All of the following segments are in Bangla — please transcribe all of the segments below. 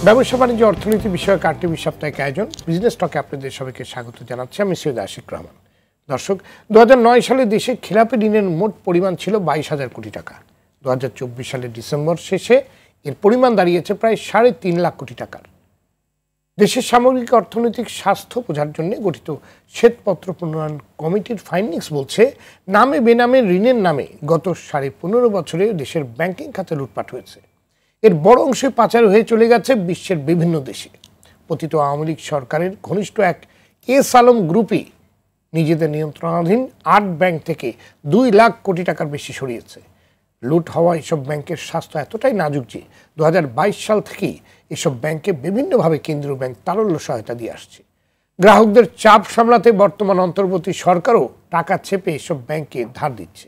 ব্যবসা বাণিজ্য অর্থনীতি বিষয়ক টিভি সাপ্তাহিক আয়োজন বিজনেস টকে আপনাদের সবাইকে স্বাগত জানাচ্ছি। আমি সৈয়দ আশিক রহমান। দর্শক, 2009 সালে দেশে খেলাপি ঋণের মোট পরিমাণ ছিল 22,000 কোটি টাকা। 2024 সালের ডিসেম্বর শেষে এর পরিমাণ দাঁড়িয়েছে প্রায় 3.5 লাখ কোটি টাকার। দেশের সামগ্রিক অর্থনৈতিক স্বাস্থ্য বোঝার জন্য গঠিত শ্বেতপত্র প্রণয়ন কমিটির ফাইন্ডিংস বলছে, নামে বেনামে ঋণের নামে গত 15.5 বছরে দেশের ব্যাংকিং খাতে লুটপাট হয়েছে। এর বড় অংশে পাচার হয়ে চলে গেছে বিশ্বের বিভিন্ন দেশে। পতিত আওয়ামী লীগ সরকারের ঘনিষ্ঠ এক এস আলম গ্রুপই নিজেদের নিয়ন্ত্রণাধীন 8 ব্যাংক থেকে 2 লাখ কোটি টাকার বেশি সরিয়েছে। লুট হওয়া এসব ব্যাংকের স্বাস্থ্য এতটাই নাজুক যে 2022 সাল থেকেই এসব ব্যাংকে বিভিন্নভাবে কেন্দ্রীয় ব্যাংক তারল্য সহায়তা দিয়ে আসছে। গ্রাহকদের চাপ সামলাতে বর্তমান অন্তর্বর্তী সরকারও টাকা চেপে এসব ব্যাংকে ধার দিচ্ছে।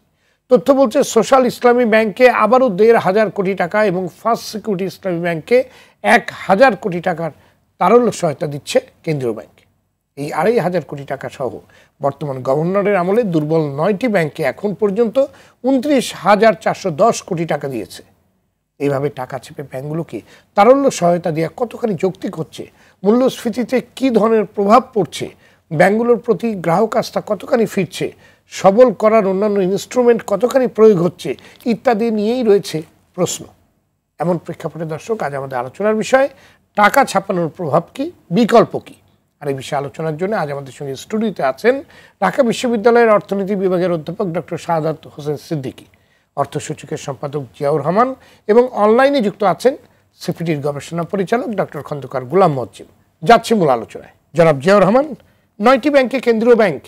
তথ্য বলছে, সোশ্যাল ইসলামী ব্যাংকে আবারও 1,500 কোটি টাকা এবং ফার্স্ট সিকিউরিটি ইসলামী ব্যাংকে 1,000 কোটি টাকার তারল্য সহায়তা দিচ্ছে কেন্দ্রীয় ব্যাংক। এই 2,500 কোটি টাকা সহ বর্তমান গভর্নরের আমলে দুর্বল 9টি ব্যাংকে এখন পর্যন্ত 29,410 কোটি টাকা দিয়েছে। এইভাবে টাকা চেপে ব্যাংকগুলোকে তারল্য সহায়তা দেওয়া কতখানি যৌক্তিক হচ্ছে, মূল্যস্ফীতিতে কী ধরনের প্রভাব পড়ছে, ব্যাংকগুলোর প্রতি গ্রাহক আস্থা কতখানি ফিরছে, সবল করার অন্যান্য ইনস্ট্রুমেন্ট কতখানি প্রয়োগ হচ্ছে ইত্যাদি নিয়েই রয়েছে প্রশ্ন। এমন প্রেক্ষাপটে দর্শক, আজ আমাদের আলোচনার বিষয় টাকা ছাপানোর প্রভাব কি, বিকল্প কি। আর এই বিষয়ে আলোচনার জন্য আজ আমাদের সঙ্গে স্টুডিওতে আছেন ঢাকা বিশ্ববিদ্যালয়ের অর্থনীতি বিভাগের অধ্যাপক ডক্টর শাহাদাত হোসেন সিদ্দিকী, অর্থসূচকের সম্পাদক জিয়াউর রহমান এবং অনলাইনে যুক্ত আছেন সিপিডির গবেষণা পরিচালক ডক্টর খন্দকার গোলাম মজ্জিম। যাচ্ছে মূল আলোচনায়। জনাব জিয়াউর রহমান, 9টি ব্যাংকে কেন্দ্রীয় ব্যাংক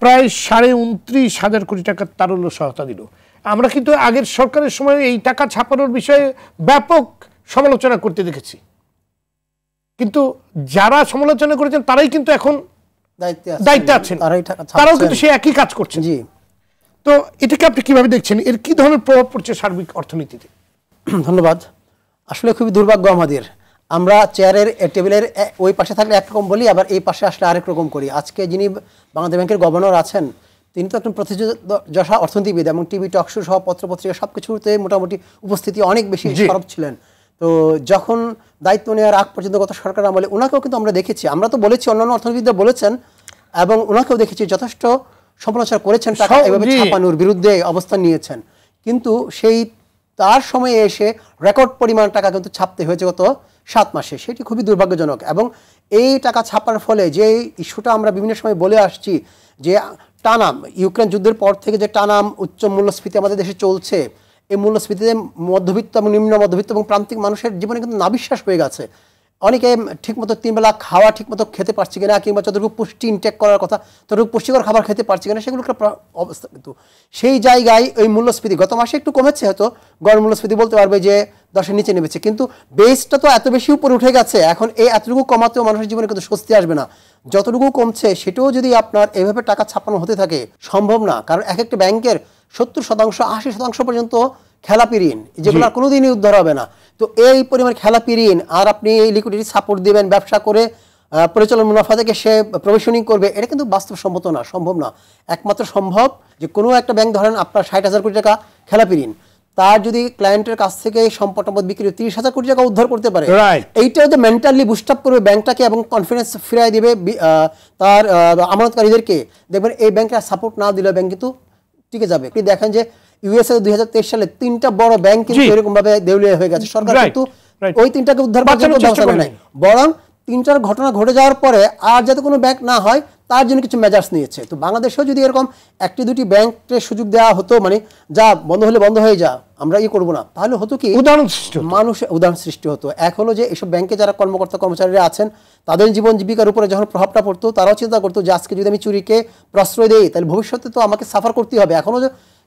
প্রায় 29,500 কোটি টাকার তারল্য সহায়তা দিল। আমরা কিন্তু আগের সরকারের সময় এই টাকা ছাপানোর বিষয়ে ব্যাপক সমালোচনা করতে দেখেছি, কিন্তু যারা সমালোচনা করেছেন তারাই কিন্তু এখন দায়িত্বে আছেন, তারাও কিন্তু সে একই কাজ করছেন। জি, তো এটাকে আপনি কিভাবে দেখছেন? এর কি ধরনের প্রভাব পড়ছে সার্বিক অর্থনীতিতে? ধন্যবাদ। আসলে খুবই দুর্ভাগ্য আমাদের, আমরা চেয়ারের টেবিলের ওই পাশে থাকলে একরকম বলি, আবার এই পাশে আসলে আরেক রকম করি। আজকে যিনি বাংলাদেশ ব্যাংকের গভর্নর আছেন, তিনি তো একজন প্রতিযোগিতা অর্থনীতিবিদ এবং টিভি টকশো সহ পত্রপত্রিকা সব কিছুতে মোটামুটি উপস্থিতি অনেক বেশি সরব ছিলেন। তো যখন দায়িত্ব নেওয়ার আগ পর্যন্ত গত সরকার আমলে ওনাকেও কিন্তু আমরা দেখেছি, আমরা তো বলেছি, অন্যান্য অর্থনীতিবিদরা বলেছেন এবং ওনাকেও দেখেছি যথেষ্ট সমালোচনা করেছেন, টাকা এভাবে ছাপানোর বিরুদ্ধে অবস্থান নিয়েছেন। কিন্তু সেই তার সময়ে এসে রেকর্ড পরিমাণ টাকা কিন্তু ছাপতে হয়েছে গত 7 মাসে। সেটি খুবই দুর্ভাগ্যজনক। এবং এই টাকা ছাপার ফলে যে ইস্যুটা আমরা বিভিন্ন সময় বলে আসছি, যে টানাম ইউক্রেন যুদ্ধের পর থেকে যে টানাম উচ্চ মূল্যস্ফীতি আমাদের দেশে চলছে, এই মূল্যস্ফীতিতে মধ্যবিত্ত এবং নিম্ন মধ্যবিত্ত এবং প্রান্তিক মানুষের জীবনে কিন্তু নাবিশ্বাস হয়ে গেছে। অনেকে ঠিকমতো 3 বেলা খাওয়া ঠিকমতো খেতে পারছে কিনা, কিংবা যতটুকু পুষ্টি ইনটেক করার কথা ততটুকু পুষ্টিকর খাবার খেতে পারছে কিনা, সেগুলো একটা অবস্থা। কিন্তু সেই জায়গায় ওই মূল্যস্ফীতি গত মাসে একটু কমেছে, হয়তো গড় মূল্যস্ফীতি বলতে পারবে যে 10-এর নিচে নেমেছে, কিন্তু বেসটা তো এত বেশি উপরে উঠে গেছে। এখন এই এতটুকু কমাতেও মানুষের জীবনে কিন্তু স্বস্তি আসবে না। যতটুকু কমছে সেটাও যদি আপনার এভাবে টাকা ছাপানো হতে থাকে, সম্ভব না। কারণ এক একটা ব্যাংকের 70%, 80% পর্যন্ত খেলাপি ঋণ, যেগুলো আর কোনোদিনই উদ্ধার হবে না। তো এই পরিমাণ খেলাপি ঋণ, আর আপনি এই লিকুইডিটি সাপোর্ট দিবেন, ব্যবসা করে পরিচালন মুনাফা থেকে সে প্রভিশনিং করবে, এটা কিন্তু বাস্তবসম্মত না, সম্ভব না। একমাত্র সম্ভব যে কোনো একটা ব্যাংক, ধরেন আপনার 60,000 কোটি টাকা খেলাপি ঋণ, তার যদি ক্লায়েন্টের কাছ থেকে সম্পদ বিক্রি 30,000 কোটি টাকা উদ্ধার করতে পারে, এইটা যদি মেন্টালি বুস্ট আপ করবে ব্যাংকটাকে এবং কনফিডেন্স ফিরাই দিবে তার আমানতকারীদেরকে, দেখবেন এই ব্যাংকের সাপোর্ট না দিলে ব্যাংক কিন্তু টিকে যাবে। আপনি দেখেন যে ইউএসএ 2023 সালে 3টা বড় ব্যাংক কিন্তু এরকম ভাবে দেউলিয়া হয়ে গেছে। সরকার কিন্তু ওই 3টাকে উদ্ধার করার ব্যবস্থা করে নাই, বরং 3টার ঘটনা ঘটে যাওয়ার পরে আর যাতে কোনো ব্যাংক না হয় তার জন্য কিছু মেজার্স নিয়েছে। তো বাংলাদেশেও যদি এরকম 1-2টি ব্যাংকের সুযোগ দেওয়া হতো, মানে যা বন্ধ হলে বন্ধ হয়ে যা, আমরা করবো না, তাহলে হতো কি মানুষের উদাহরণ সৃষ্টি হতো। এক হলো যে এসব ব্যাংকে যারা কর্মকর্তা কর্মচারীরা আছেন, তাদের জীবন জীবিকার উপরে যখন প্রভাবটা পড়তো, তারাও চিন্তা করতো যে আজকে যদি আমি চুরিকে প্রশ্রয় দেই, তাহলে ভবিষ্যতে তো আমাকে সাফার করতে হবে। এখনও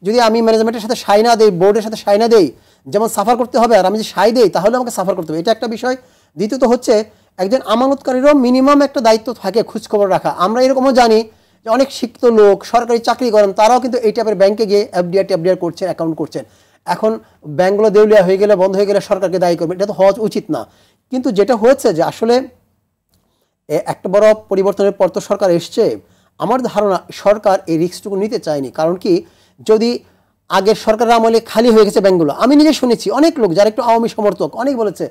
যদি আমি ম্যানেজমেন্টের সাথে সাই না দেই, বোর্ডের সাথে সাই না দেই, যেমন সাফার করতে হবে, আর আমি যদি সাই দেই তাহলে আমাকে সাফার করতে হবে, এটা একটা বিষয়। দ্বিতীয়ত হচ্ছে, একজন আমানতকারীরও মিনিমাম একটা দায়িত্ব থাকে খোঁজখবর রাখা। আমরা এরকমও জানি যে অনেক শিক্ষিত লোক সরকারি চাকরি করেন, তারাও কিন্তু এই টাইপের ব্যাংকে গিয়ে এফডিআর করছেন, অ্যাকাউন্ট করছেন। এখন ব্যাংকগুলো দেউলিয়া হয়ে গেলে, বন্ধ হয়ে গেলে সরকারকে দায়ী করবে, এটা তো হওয়া উচিত না। কিন্তু যেটা হয়েছে যে আসলে একটা বড় পরিবর্তনের পর তো সরকার এসছে, আমার ধারণা সরকার এই রিস্কটুকু নিতে চায়নি। কারণ কি, যদি আগের সরকারের আমলে খালি হয়ে গেছে ব্যাংকগুলো, আমি নিজে শুনেছি অনেক লোক যারা একটু আওয়ামী সমর্থক, অনেক বলেছে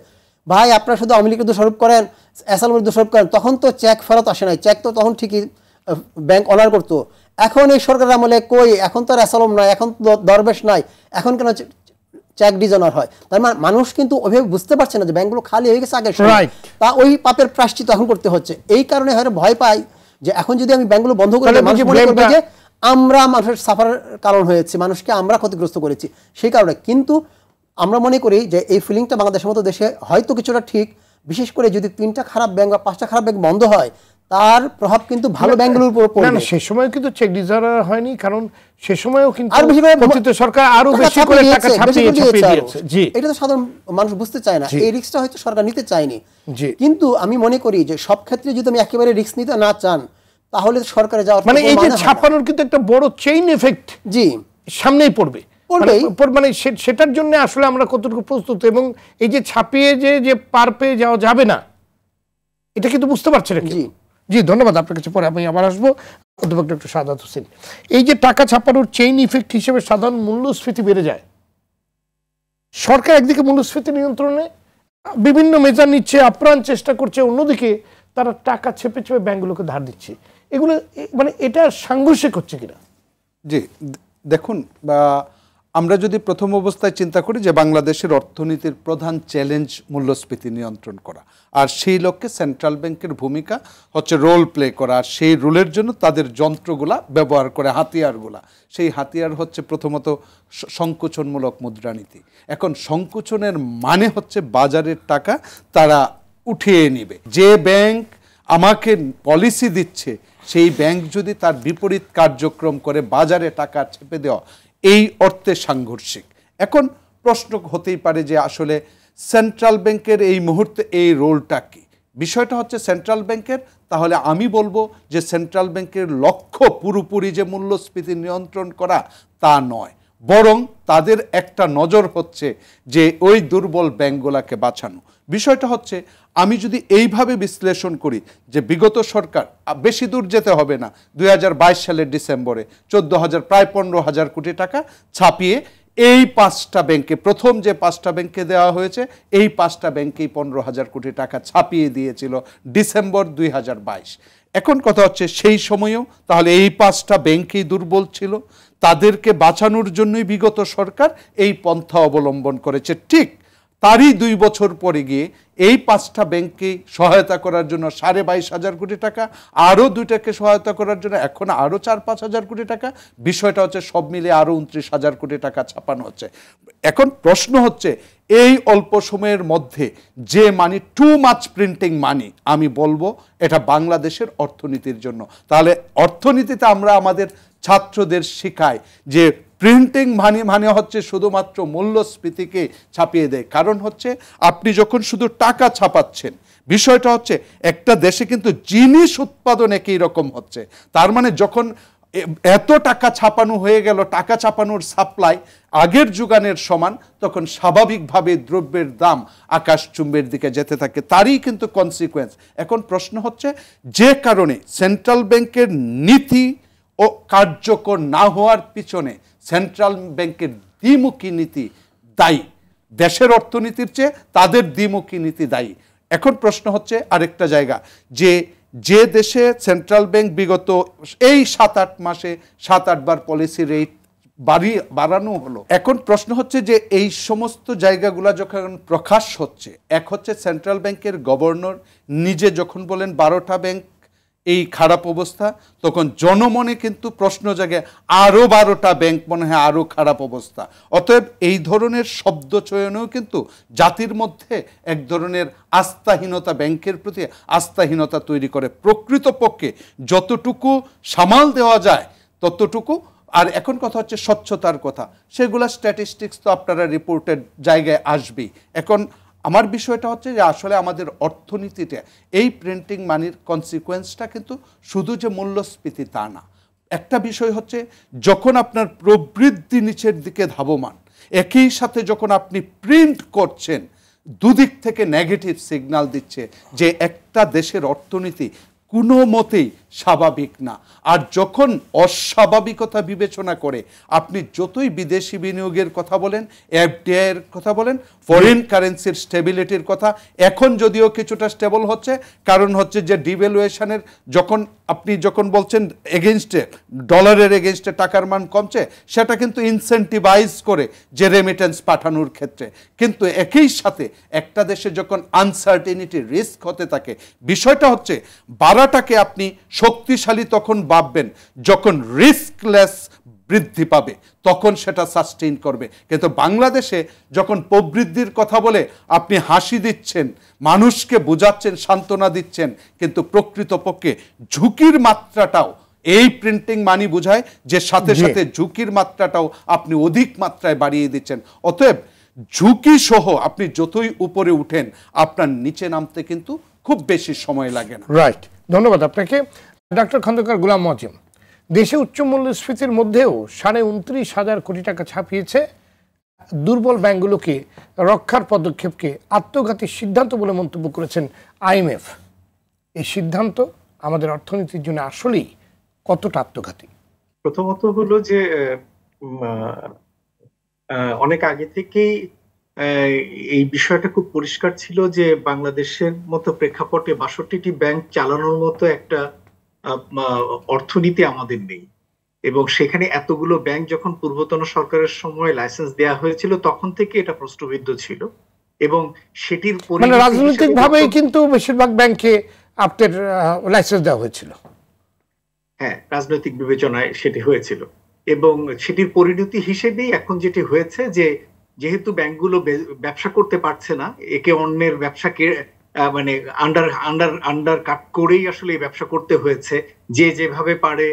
ভাই আপনারা শুধু আওয়ামী লীগের দোষারোপ করেন, অ্যাসালামের দোষারোপ করেন, তখন তো চেক ফেরত আসে নাই, চেক তো তখন ঠিকই ব্যাংক অনার করতো। এখন এই সরকারের আমলে কই, এখন তো আর অ্যাসালাম নাই, এখন তো দরবেশ নাই, এখন কেন চেক ডিজনার হয়? তার মানে মানুষ কিন্তু ওইভাবে বুঝতে পারছে না যে ব্যাংকগুলো খালি হয়ে গেছে আগের সময়, তা ওই পাপের প্রায়শ্চিত্ত এখন করতে হচ্ছে। এই কারণে হয়তো ভয় পাই যে এখন যদি আমি ব্যাংকগুলো বন্ধ করে দিই, মানুষ মনে করবে যে আমরা মানুষের সাফারের কারণ হয়েছে, মানুষকে আমরা ক্ষতিগ্রস্ত করেছি, সেই কারণে। কিন্তু আমরা মনে করি যে এই ফিলিংটা বাংলাদেশের মতো দেশে হয়তো কিছুটা ঠিক, বিশেষ করে যদি 3টা খারাপ ব্যাংক বা 5টা খারাপ ব্যাংক বন্ধ হয়, তার প্রভাব কিন্তু ভালো ব্যাংকগুলোর উপর পড়বে। না, সে সময় কিন্তু চেক ডিজারার হয়নি, কারণ সে সময়ও কিন্তু সরকার আরো বেশি করে টাকা ছাপিয়ে দিয়েছে। জি, এটা তো সাধারণ মানুষ বুঝতে চায় না, এই রিস্কটা হয়তো সরকার নিতে চায়নি। কিন্তু আমি মনে করি যে সব ক্ষেত্রে যদি আমি একেবারে রিস্ক নিতে না চান, তাহলে সরকারে যাওয়ার মানে এই যে ছাপানোর কিন্তু একটা বড় চেইন এফেক্ট জি সামনেই পড়বে, মানে সেটার জন্য আসলে আমরা কতটুকু প্রস্তুত, এবং এই যে ছাপিয়ে যে পার পেয়ে যাওয়া যাবে না, এটা কিন্তু বুঝতে পারছে না। জি, ধন্যবাদ আপনার কাছে। পরে আমি আবার আসবো। অধ্যাপক ডক্টর সাদাত হোসেন, এই যে টাকা ছাপানোর চেইন ইফেক্ট হিসেবে সাধারণ মূল্যস্ফীতি বেড়ে যায়, সরকার একদিকে মূল্যস্ফীতি নিয়ন্ত্রণে বিভিন্ন মেজার নিচ্ছে, আপ্রাণ চেষ্টা করছে, অন্যদিকে তারা টাকা ছেপে ছেপে ব্যাংকগুলোকে ধার দিচ্ছে, এগুলো মানে এটা সাংঘর্ষিক হচ্ছে কিনা? জি, দেখুন, আমরা যদি প্রথম অবস্থায় চিন্তা করি যে বাংলাদেশের অর্থনীতির প্রধান চ্যালেঞ্জ মূল্যস্ফীতি নিয়ন্ত্রণ করা, আর সেই লক্ষ্যে সেন্ট্রাল ব্যাংকের ভূমিকা হচ্ছে রোল প্লে করা, আর সেই রোলের জন্য তাদের যন্ত্রগুলা ব্যবহার করে, হাতিয়ারগুলা, সেই হাতিয়ার হচ্ছে প্রথমত সংকোচনমূলক মুদ্রানীতি। এখন সংকোচনের মানে হচ্ছে বাজারের টাকা তারা উঠিয়ে নেবে। যে ব্যাংক আমাকে পলিসি দিচ্ছে সেই ব্যাংক যদি তার বিপরীত কার্যক্রম করে বাজারে টাকা চেপে দেওয়া, এই অর্থে সাংঘর্ষিক। এখন প্রশ্ন হতেই পারে যে আসলে সেন্ট্রাল ব্যাংকের এই মুহূর্তে এই রোলটা কি? বিষয়টা হচ্ছে সেন্ট্রাল ব্যাংকের, তাহলে আমি বলবো যে সেন্ট্রাল ব্যাংকের লক্ষ্য পুরোপুরি যে মূল্যস্ফীতি নিয়ন্ত্রণ করা তা নয়, বরং তাদের একটা নজর হচ্ছে যে ওই দুর্বল ব্যাংকগুলোকে বাঁচানো। বিষয়টা হচ্ছে আমি যদি এইভাবে বিশ্লেষণ করি যে বিগত সরকার, বেশি দূর যেতে হবে না, 2022 সালের ডিসেম্বরে 14,000 প্রায় 15,000 কোটি টাকা ছাপিয়ে এই 5টা ব্যাংকে, প্রথম যে 5টা ব্যাংকে দেওয়া হয়েছে, এই 5টা ব্যাংকেই 15,000 কোটি টাকা ছাপিয়ে দিয়েছিল ডিসেম্বর 2022। এখন কথা হচ্ছে সেই সময়েও তাহলে এই 5টা ব্যাংকেই দুর্বল ছিল, তাদেরকে বাঁচানোর জন্যই বিগত সরকার এই পন্থা অবলম্বন করেছে। ঠিক তারই 2 বছর পরে গিয়ে এই 5টা ব্যাংককে সহায়তা করার জন্য 22,500 কোটি টাকা, আরও 2টাকে সহায়তা করার জন্য এখন আরও 4-5 হাজার কোটি টাকা, বিষয়টা হচ্ছে সব মিলে আরও 29,000 কোটি টাকা ছাপানো হচ্ছে। এখন প্রশ্ন হচ্ছে এই অল্প সময়ের মধ্যে যে মানি, টু মাচ প্রিন্টিং মানি, আমি বলবো এটা বাংলাদেশের অর্থনীতির জন্য। তাহলে অর্থনীতিতে আমরা আমাদের ছাত্রদের শেখাই যে প্রিন্টিং মানে হচ্ছে শুধুমাত্র মূল্যস্ফীতিকে ছাপিয়ে দেয়। কারণ হচ্ছে আপনি যখন শুধু টাকা ছাপাচ্ছেন, বিষয়টা হচ্ছে একটা দেশে কিন্তু জিনিস উৎপাদন একই রকম হচ্ছে, তার মানে যখন এত টাকা ছাপানো হয়ে গেল, টাকা ছাপানোর সাপ্লাই আগের যুগানের সমান, তখন স্বাভাবিকভাবে দ্রব্যের দাম আকাশচুম্বের দিকে যেতে থাকে, তারই কিন্তু কনসিকুয়েন্স। এখন প্রশ্ন হচ্ছে যে কারণে সেন্ট্রাল ব্যাংকের নীতি ও কার্যকর না হওয়ার পিছনে সেন্ট্রাল ব্যাংকের দ্বিমুখী নীতি দায়ী, দেশের অর্থনীতির চেয়ে তাদের দ্বিমুখী নীতি দায়ী। এখন প্রশ্ন হচ্ছে আরেকটা জায়গা, যে দেশে সেন্ট্রাল ব্যাংক বিগত এই 7-8 মাসে 7-8 বার পলিসি রেট বাড়ানো হলো, এখন প্রশ্ন হচ্ছে যে এই সমস্ত জায়গাগুলা যখন প্রকাশ হচ্ছে, এক হচ্ছে সেন্ট্রাল ব্যাংকের গভর্নর নিজে যখন বলেন 12টা ব্যাংক এই খারাপ অবস্থা, তখন জনমনে কিন্তু প্রশ্ন জাগে আরও 12টা ব্যাংক মনে হয় আরও খারাপ অবস্থা। অতএব এই ধরনের শব্দ চয়নেও কিন্তু জাতির মধ্যে এক ধরনের আস্থাহীনতা, ব্যাংকের প্রতি আস্থাহীনতা তৈরি করে। প্রকৃতপক্ষে যতটুকু সামাল দেওয়া যায় ততটুকু। আর এখন কথা হচ্ছে স্বচ্ছতার কথা, সেগুলা স্ট্যাটিস্টিক্স তো আপনারা রিপোর্টের জায়গায় আসবেই। এখন আমার বিষয়টা হচ্ছে যে আসলে আমাদের অর্থনীতিতে এই প্রিন্টিং মানির কনসিকুয়েন্সটা কিন্তু শুধু যে মূল্যস্ফীতি তা না। একটা বিষয় হচ্ছে যখন আপনার প্রবৃদ্ধি নিচের দিকে ধাবমান, একই সাথে যখন আপনি প্রিন্ট করছেন, দুদিক থেকে নেগেটিভ সিগন্যাল দিচ্ছে যে একটা দেশের অর্থনীতি কোনো মতেই স্বাভাবিক না। আর যখন অস্বাভাবিকতা বিবেচনা করে আপনি যতই বিদেশি বিনিয়োগের কথা বলেন, এফডিআই এর কথা বলেন, ফরেন কারেন্সির স্টেবিলিটির কথা, এখন যদিও কিছুটা স্টেবল হচ্ছে, কারণ হচ্ছে যে ডিভ্যালুয়েশনের আপনি যখন বলছেন এগেনস্টে ডলারের এগেনস্টে টাকার মান কমছে, সেটা কিন্তু ইনসেন্টিভাইজ করে যে রেমিটেন্স পাঠানোর ক্ষেত্রে। কিন্তু একই সাথে একটা দেশে যখন আনসার্টেনিটি রিস্ক হতে থাকে, বিষয়টা হচ্ছে বাড়াটাকে আপনি শক্তিশালী তখন ভাববেন যখন রিস্কলেস বৃদ্ধি পাবে, তখন সেটা সাস্টেইন করবে। কিন্তু বাংলাদেশে যখন প্রবৃদ্ধির কথা বলে আপনি হাসি দিচ্ছেন, মানুষকে বোঝাচ্ছেন, সান্ত্বনা দিচ্ছেন, কিন্তু প্রকৃতপক্ষে ঝুঁকির মাত্রাটাও এই প্রিন্টিং মানি বোঝায় যে সাথে সাথে ঝুঁকির মাত্রাটাও আপনি অধিক মাত্রায় বাড়িয়ে দিচ্ছেন। অতএব ঝুঁকি সহ আপনি যতই উপরে উঠেন, আপনার নিচে নামতে কিন্তু খুব বেশি সময় লাগে না। রাইট, ধন্যবাদ আপনাকে। ডক্টর খন্দকার গোলাম মজিম, দেশে উচ্চ মূল্যস্ফীতির মধ্যেও 29,500 কোটি টাকা ছাপিয়েছে দুর্বল ব্যাংকগুলোকে রক্ষার পদক্ষেপকে আত্মঘাতী সিদ্ধান্ত বলে মন্তব্য করেছেন আইএমএফ। এই সিদ্ধান্ত আমাদের অর্থনীতির জন্য আসলেই কতটা আত্মঘাতী? প্রথমত হলো যে অনেক আগে থেকেই এই বিষয়টা খুব পরিষ্কার ছিল যে বাংলাদেশের মতো প্রেক্ষাপটে 62টি ব্যাংক চালানোর মতো একটা অর্থনীতি আমাদের নেই, এবং সেখানে এতগুলো ব্যাংক যখন পূর্বতন সরকারের সময় লাইসেন্স দেওয়া হয়েছিল তখন থেকে এটা প্রশ্নবিদ্ধ ছিল, এবং সেটির রাজনৈতিকভাবেই কিন্তু বেশিরভাগ ব্যাংকে আপনার লাইসেন্স দেওয়া হয়েছিল। হ্যাঁ, রাজনৈতিক বিবেচনায় সেটি হয়েছিল, এবং সেটির পরিণতি হিসেবেই এখন যেটি হয়েছে যে যেহেতু ব্যাংকগুলো ব্যবসা করতে পারছে না, একে অন্যের ব্যবসাকে মানে আন্ডার কাট করেই আসলে এই ব্যবসা করতে হয়েছে। যে যেভাবে পারে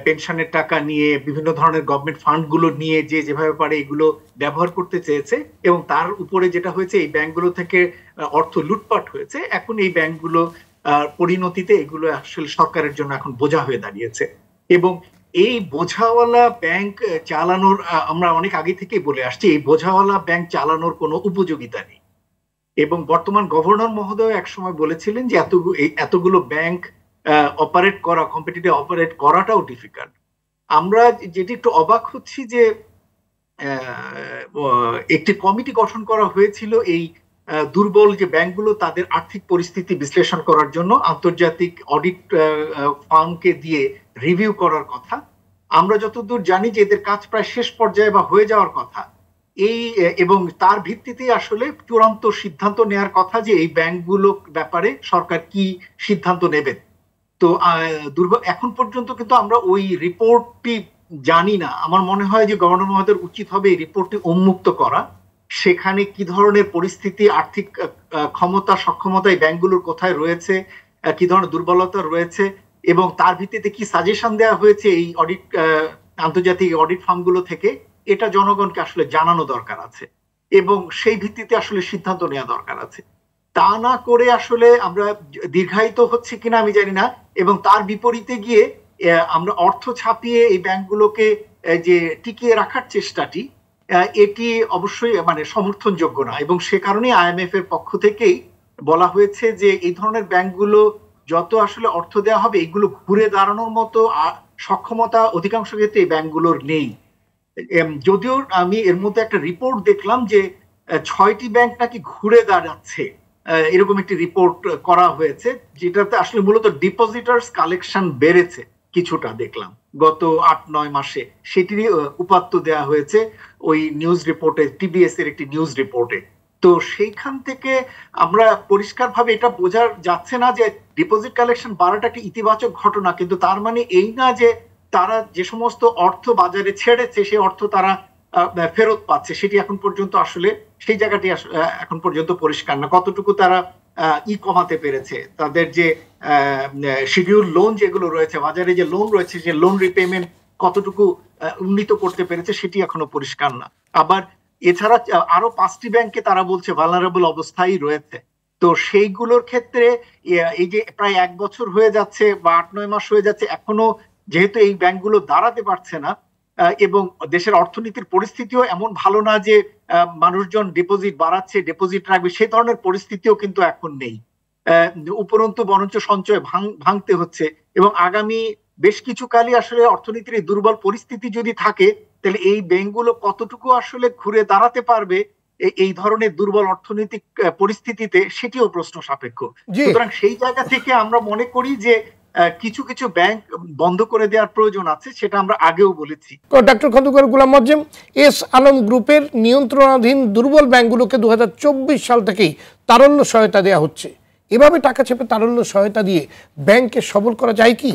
পেনশনের টাকা নিয়ে, বিভিন্ন ধরনের গভর্নমেন্ট ফান্ড গুলো নিয়ে যে যেভাবে পারে এগুলো ব্যবহার করতে চেয়েছে, এবং তার উপরে যেটা হয়েছে এই ব্যাংকগুলো থেকে অর্থ লুটপাট হয়েছে। এখন এই ব্যাংকগুলো পরিণতিতে এগুলো আসলে সরকারের জন্য এখন বোঝা হয়ে দাঁড়িয়েছে, এবং এই বোঝাওয়ালা ব্যাংক চালানোর, আমরা অনেক আগে থেকেই বলে আসছি, এই বোঝাওয়ালা ব্যাংক চালানোর কোনো উপযোগিতা নেই। এবং বর্তমান গভর্নর মহোদয় একসময় বলেছিলেন যে এতগুলো ব্যাংক অপারেট করা, কম্পিটিটিভ অপারেট করাটাও ডিফিকাল্ট। আমরা যেটি একটু অবাক হচ্ছি যে একটি কমিটি গঠন করা হয়েছিল এই দুর্বল যে ব্যাংকগুলো তাদের আর্থিক পরিস্থিতি বিশ্লেষণ করার জন্য, আন্তর্জাতিক অডিট ফার্মকে দিয়ে রিভিউ করার কথা। আমরা যতদূর জানি যে এদের কাজ প্রায় শেষ পর্যায়ে বা হয়ে যাওয়ার কথা, এবং তার ভিত্তিতে আসলে চূড়ান্ত সিদ্ধান্ত নেওয়ার কথা যে এই ব্যাংকগুলো ব্যাপারে সরকার কি সিদ্ধান্ত নেবেন। তো এখন পর্যন্ত কিন্তু আমরা ওই রিপোর্টটি জানি না। আমার মনে হয় যে গভর্নর মহোদয়ের উচিত হবে এই রিপোর্টটি উন্মুক্ত করা, সেখানে কি ধরনের পরিস্থিতি, আর্থিক ক্ষমতা, সক্ষমতা এই ব্যাংকগুলোর কোথায় রয়েছে, কি ধরনের দুর্বলতা রয়েছে, এবং তার ভিত্তিতে কি সাজেশন দেওয়া হয়েছে এই অডিট আন্তর্জাতিক অডিট ফার্মগুলো থেকে, এটা জনগণকে আসলে জানানো দরকার আছে, এবং সেই ভিত্তিতে আসলে সিদ্ধান্ত নেওয়া দরকার আছে। তা না করে আসলে আমরা দীর্ঘায়িত হচ্ছে কিনা আমি জানি না, এবং তার বিপরীতে গিয়ে আমরা অর্থ ছাপিয়ে এই ব্যাংকগুলোকে যে টিকিয়ে রাখার চেষ্টাটি, এটি অবশ্যই মানে সমর্থনযোগ্য না, এবং সে কারণে আইএমএফ এর পক্ষ থেকেই বলা হয়েছে যে এই ধরনের ব্যাংকগুলো যত আসলে অর্থ দেওয়া হবে, এগুলো ঘুরে দাঁড়ানোর মতো সক্ষমতা অধিকাংশ ক্ষেত্রে এই ব্যাংকগুলোর নেই। যদিও আমি এর মধ্যে একটা রিপোর্ট দেখলাম যে 6টি ব্যাংক নাকি ঘুরে দাঁড়াচ্ছে, এরকম একটি রিপোর্ট করা হয়েছে, যেটাতে আসলে মূলত ডিপোজিটার্স কালেকশন বেড়েছে কিছুটা দেখলাম গত 8-9 মাসে। সেটিরই উপাত্ত দেওয়া হয়েছে ওই নিউজ রিপোর্টে, টিবিএস এর একটি নিউজ রিপোর্টে। তো সেইখান থেকে আমরা পরিষ্কারভাবে এটা বোঝা যাচ্ছে না যে ডিপোজিট কালেকশন বাড়াটা একটি ইতিবাচক ঘটনা, কিন্তু তার মানে এই না যে তারা যে সমস্ত অর্থ বাজারে ছেড়েছে সেই অর্থ তারা ফেরত পাচ্ছে। সেটি এখন পর্যন্ত আসলে সেই জায়গাটি এখন পর্যন্ত পরিষ্কার না, কতটুকু তারা কমাতে পেরেছে। তাদের যে শিডিউল লোন যেগুলো রয়েছে বাজারে, যে লোন রয়েছে, যে লোন রিপেমেন্ট কতটুকু উন্নীত করতে পেরেছে সেটি এখনো পরিষ্কার না। আবার এছাড়া আরো 5টি ব্যাংকে তারা বলছে ভালনারেবল অবস্থায় রয়েছে। তো সেইগুলোর ক্ষেত্রে এই যে প্রায় 1 বছর হয়ে যাচ্ছে বা 8-9 মাস হয়ে যাচ্ছে, এখনো যেহেতু এই ব্যাংকগুলো দাঁড়াতে পারছে না, এবং দেশের অর্থনীতির পরিস্থিতিও এমন ভালো না যে মানুষজন ডিপোজিট বাড়াচ্ছে, ডিপোজিট রাখবে, সেই ধরনের পরিস্থিতিও কিন্তু এখন নেই। উপরন্তু বরঞ্চ সঞ্চয় ভাঙতে হচ্ছে, এবং আগামী বেশ কিছু কালই আসলে অর্থনীতির এই দুর্বল পরিস্থিতি যদি থাকে, তাহলে এই ব্যাংকগুলো কতটুকু আসলে ঘুরে দাঁড়াতে পারবে এই ধরনের দুর্বল অর্থনৈতিক পরিস্থিতিতে, সেটিও প্রশ্ন সাপেক্ষ। সুতরাং সেই জায়গা থেকে আমরা মনে করি যে কিছু কিছু ব্যাংক বন্ধ করে দেওয়ার প্রয়োজন আছে, সেটা আমরা আগেও বলেছি। ডক্টর খন্দকার গোলাম মজ্জেম, এস আলম গ্রুপের নিয়ন্ত্রণাধীন দুর্বল ব্যাংকগুলোকে 2024 সাল থেকেই তারল্য সহায়তা দেওয়া হচ্ছে। এভাবে টাকা চেপে তারল্য সহায়তা দিয়ে ব্যাংককে সবল করা যায় কি?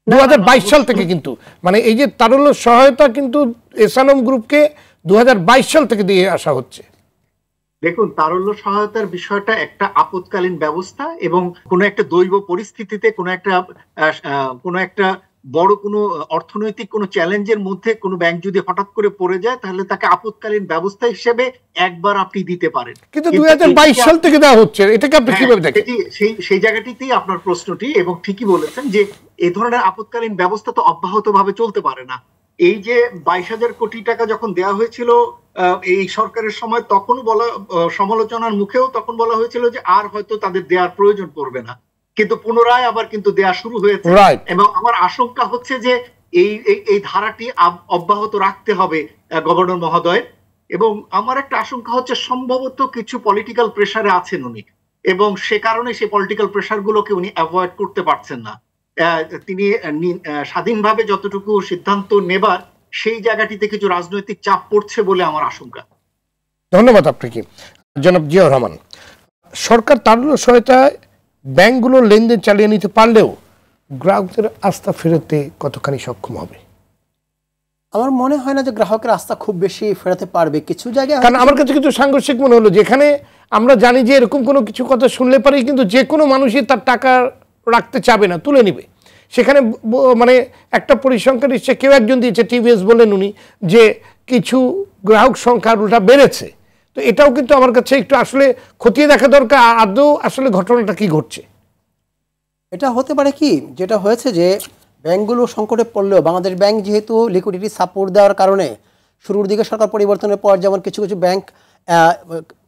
2022 সাল থেকে কিন্তু, মানে এই যে তারল্য সহায়তা কিন্তু এস আলম গ্রুপকে 2022 সাল থেকে দিয়ে আসা হচ্ছে। দেখুন, তারল্য সহায়তার বিষয়টা একটা আপৎকালীন ব্যবস্থা, এবং কোনো একটা দৈব পরিস্থিতিতে কোনো একটা বড় কোনো অর্থনৈতিক কোনো চ্যালেঞ্জের মধ্যে কোনো ব্যাংক যদি হঠাৎ করে পড়ে যায়, তাহলে তাকে আপৎকালীন ব্যবস্থা হিসেবে একবার আপনি দিতে পারেন। কিন্তু 2022 সাল থেকে দেওয়া হচ্ছে, এটাকে আপনি কিভাবে দেখেন? সেই জায়গাটিতেই আপনার প্রশ্নটি, এবং ঠিকই বলেছেন যে এই ধরনের আপৎকালীন ব্যবস্থা তো অব্যাহতভাবে চলতে পারে না। এই যে 22,000 কোটি টাকা যখন দেওয়া হয়েছিল এই সরকারের সময়, তখন সমালোচনার মুখেও তখন বলা হয়েছিল যে আর হয়তো তাদের দেওয়ার প্রয়োজন পড়বে না, কিন্তু পুনরায় আবার কিন্তু দেয়া শুরু হয়েছে। এবং আমার আশঙ্কা হচ্ছে যে এই ধারাটি অব্যাহত রাখতে হবে গভর্নর মহোদয়। এবং আমার একটা আশঙ্কা হচ্ছে সম্ভবত কিছু পলিটিক্যাল প্রেসারে আছেন উনি, এবং সে কারণে সেই পলিটিক্যাল প্রেসার গুলোকে উনি অ্যাভয়েড করতে পারছেন না। তিনি স্বাধীনভাবে যতটুকু সিদ্ধান্ত নেবার, সেই জায়গাটিতে কিছু রাজনৈতিক চাপ পড়ছে বলে আমার আশঙ্কা। ধন্যবাদ আপনাকে। জনাব জিয়াউর রহমান, সরকার তারল্য সহায়তায় ব্যাংকগুলো লেনদেন চালিয়ে নিতে পারলেও গ্রাহকদের আস্থা ফেরাতে কতখানি সক্ষম হবে? আমার মনে হয় না যে গ্রাহকের আস্থা খুব বেশি ফেরাতে পারবে কিছু জায়গায়। কারণ আমার কাছে কিন্তু সাংঘর্ষিক মনে হলো, যেখানে আমরা জানি যে এরকম কোনো কিছু কথা শুনলে পারেই কিন্তু যে কোনো মানুষই তার টাকা রাখতে চাবে না, তুলে নিবে। সেখানে মানে একটা পরিসংখ্যান এসছে, কেউ একজন দিয়েছে, টিভিএস বলেন উনি, যে কিছু গ্রাহক সংখ্যা উল্টা বেড়েছে। তো এটাও কিন্তু আমার কাছে একটু আসলে খতিয়ে দেখা দরকার, আদৌ আসলে ঘটনাটা কি ঘটছে। এটা হতে পারে কি, যেটা হয়েছে যে ব্যাংকগুলো সংকটে পড়লেও বাংলাদেশ ব্যাংক যেহেতু লিকুইডিটি সাপোর্ট দেওয়ার কারণে শুরুর দিকে সরকার পরিবর্তনের পর যেমন কিছু কিছু ব্যাংক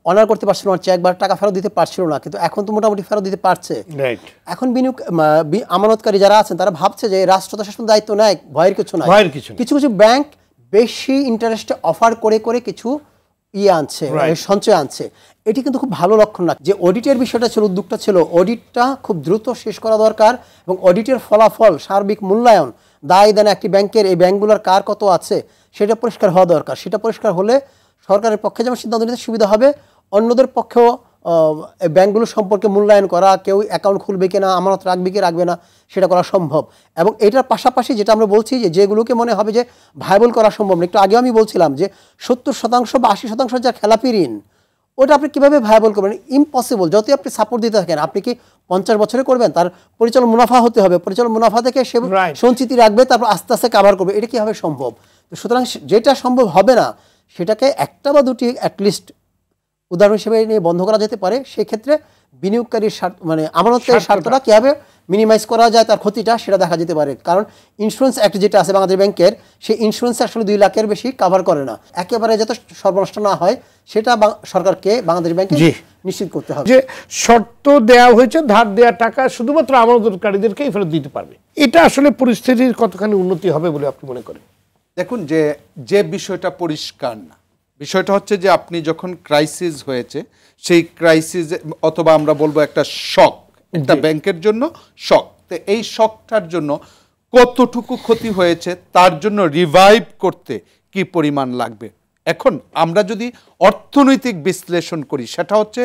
অনার করতে পারছিল না, চেক বা টাকা ফেরত দিতে পারছিল না, কিন্তু এখন তো মোটামুটি ফেরত দিতে পারছে। এখন আমানতকারী যারা আছেন তারা ভাবছে যে রাষ্ট্র তো শাসন দায়িত্ব নেয়, ভয়ের কিছু নাই। কিছু কিছু ব্যাংক বেশি ইন্টারেস্টে অফার করে করে কিছু আনছে, সঞ্চয় আনছে। এটি কিন্তু খুব ভালো লক্ষণ না। যে অডিটের বিষয়টা ছিল, উদ্যোগটা ছিল, অডিটটা খুব দ্রুত শেষ করা দরকার, এবং অডিটের ফলাফল, সার্বিক মূল্যায়ন, দায় দেনা একটি ব্যাংকের, এই ব্যাংকগুলোর কার কত আছে সেটা পরিষ্কার হওয়া দরকার। সেটা পরিষ্কার হলে সরকারের পক্ষে যেমন সিদ্ধান্ত নিতে সুবিধা হবে, অন্যদের পক্ষেও ব্যাংকগুলো সম্পর্কে মূল্যায়ন করা, কেউ অ্যাকাউন্ট খুলবে কিনা, আমানত রাখবে কি রাখবে না, সেটা করা সম্ভব। এবং এটার পাশাপাশি যেটা আমরা বলছি যে যেগুলোকে মনে হবে যে ভাইবল করা সম্ভব না, একটু আগেও আমি বলছিলাম যে 70% বা 80% যা খেলাপি ঋণ, ওটা আপনি কীভাবে ভাইবল করবেন? ইম্পসিবল। যতই আপনি সাপোর্ট দিতে থাকেন, আপনি কি 50 বছরে করবেন? তার পরিচালন মুনাফা হতে হবে, পরিচালন মুনাফা থেকে সে সঞ্চিতি রাখবে, তারপর আস্তে আস্তে কাভার করবে। এটা কীভাবে সম্ভব? সুতরাং যেটা সম্ভব হবে না সেটাকে একটা বা দুটি অ্যাটলিস্ট উদাহরণ হিসেবে নিয়ে বন্ধ করা যেতে পারে। সেক্ষেত্রে বিনিয়োগকারীর স্বার্থ, মানে আমানতকারীর স্বার্থটা কীভাবে মিনিমাইজ করা যায়, তার ক্ষতিটা সেটা দেখা যেতে পারে। কারণ ইন্স্যুরেন্স অ্যাক্ট যেটা আছে বাংলাদেশ ব্যাংকের, সেই ইন্স্যুরেন্স আসলে 2 লাখের বেশি কাভার করে না। একেবারে যাতে সর্বনষ্ট না হয় সেটা সরকারকে বাংলাদেশ ব্যাংকে নিশ্চিত করতে হবে। যে শর্ত দেওয়া হয়েছে, ধার দেওয়া টাকা শুধুমাত্র আমানতকারীদেরকেই ফেরত দিতে পারবে, এটা আসলে পরিস্থিতির কতখানি উন্নতি হবে বলে আপনি মনে করেন? দেখুন, যে বিষয়টা পরিষ্কার না, বিষয়টা হচ্ছে যে আপনি যখন ক্রাইসিস হয়েছে, সেই ক্রাইসিস অথবা আমরা বলবো একটা শক, একটা ব্যাংকের জন্য শক, তো এই শকটার জন্য কতটুকু ক্ষতি হয়েছে, তার জন্য রিভাইভ করতে কি পরিমাণ লাগবে। এখন আমরা যদি অর্থনৈতিক বিশ্লেষণ করি, সেটা হচ্ছে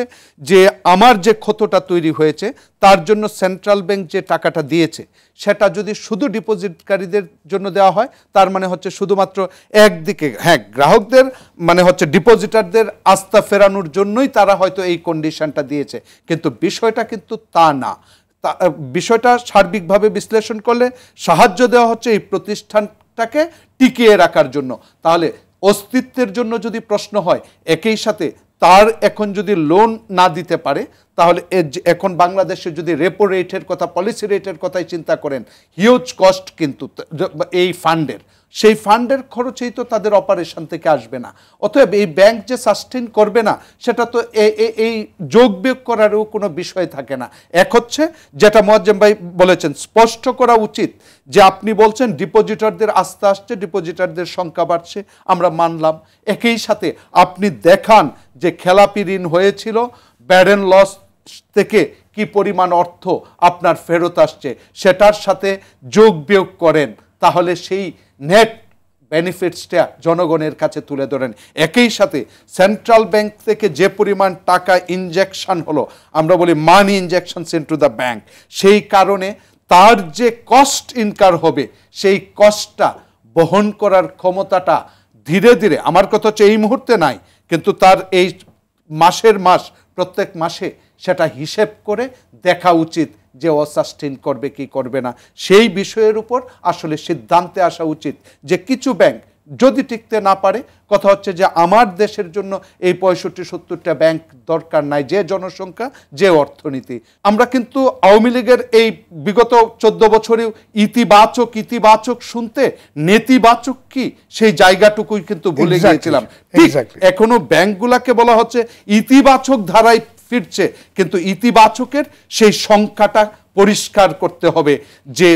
যে আমার যে ক্ষতটা তৈরি হয়েছে তার জন্য সেন্ট্রাল ব্যাংক যে টাকাটা দিয়েছে সেটা যদি শুধু ডিপোজিটকারীদের জন্য দেওয়া হয়, তার মানে হচ্ছে শুধুমাত্র একদিকে, হ্যাঁ, গ্রাহকদের মানে হচ্ছে ডিপোজিটারদের আস্থা ফেরানোর জন্যই তারা হয়তো এই কন্ডিশনটা দিয়েছে, কিন্তু বিষয়টা কিন্তু তা না। বিষয়টা সার্বিকভাবে বিশ্লেষণ করলে সাহায্য দেওয়া হচ্ছে এই প্রতিষ্ঠানটাকে টিকিয়ে রাখার জন্য। তাহলে অস্তিত্বের জন্য যদি প্রশ্ন হয়, একই সাথে তার এখন যদি লোন না দিতে পারে, তাহলে এখন বাংলাদেশে যদি রেপো রেটের কথা, পলিসি রেটের কথাই চিন্তা করেন, হিউজ কস্ট কিন্তু এই ফান্ডের, সেই ফান্ডের খরচেই তো তাদের অপারেশন থেকে আসবে না। অতএব এই ব্যাংক যে সাস্টেন করবে না, সেটা তো এই যোগ বিয়োগ করারও কোনো বিষয় থাকে না। এক হচ্ছে যেটা মোয়াজ্জেম ভাই বলেছেন, স্পষ্ট করা উচিত যে আপনি বলছেন ডিপোজিটরদের আস্থা আসছে, ডিপোজিটরদের সংখ্যা বাড়ছে, আমরা মানলাম। একই সাথে আপনি দেখান যে খেলাপি ঋণ হয়েছিল, ব্যাড অ্যান্ড লস থেকে কি পরিমাণ অর্থ আপনার ফেরত আসছে, সেটার সাথে যোগ বিয়োগ করেন, তাহলে সেই নেট বেনিফিটসটা জনগণের কাছে তুলে ধরেন। একই সাথে সেন্ট্রাল ব্যাংক থেকে যে পরিমাণ টাকা ইনজেকশন হলো, আমরা বলি মানি ইনজেকশনস ইনটু দ্য ব্যাংক, সেই কারণে তার যে কস্ট ইনকার হবে, সেই কস্টটা বহন করার ক্ষমতাটা ধীরে ধীরে, আমার কথা হচ্ছে এই মুহূর্তে নাই, কিন্তু তার এই মাসের মাস প্রত্যেক মাসে সেটা হিসেব করে দেখা উচিত যে ও সাস্টেইন করবে কি করবে না। সেই বিষয়ের উপর আসলে সিদ্ধান্তে আসা উচিত যে কিছু ব্যাংক যদি টিকতে না পারে, কথা হচ্ছে যে আমার দেশের জন্য এই 65-70টা ব্যাংক দরকার নাই, যে জনসংখ্যা, যে অর্থনীতি। আমরা কিন্তু আওয়ামী লীগের এই বিগত 14 বছরেও ইতিবাচক শুনতে নেতিবাচক কি সেই জায়গাটুকুই কিন্তু ভুলে গিয়েছিলাম। ঠিক এখনো ব্যাংকগুলাকে বলা হচ্ছে ইতিবাচক ধারায় ফিরছে, কিন্তু ইতিবাচকের সেই সংখ্যাটা পরিষ্কার করতে হবে যে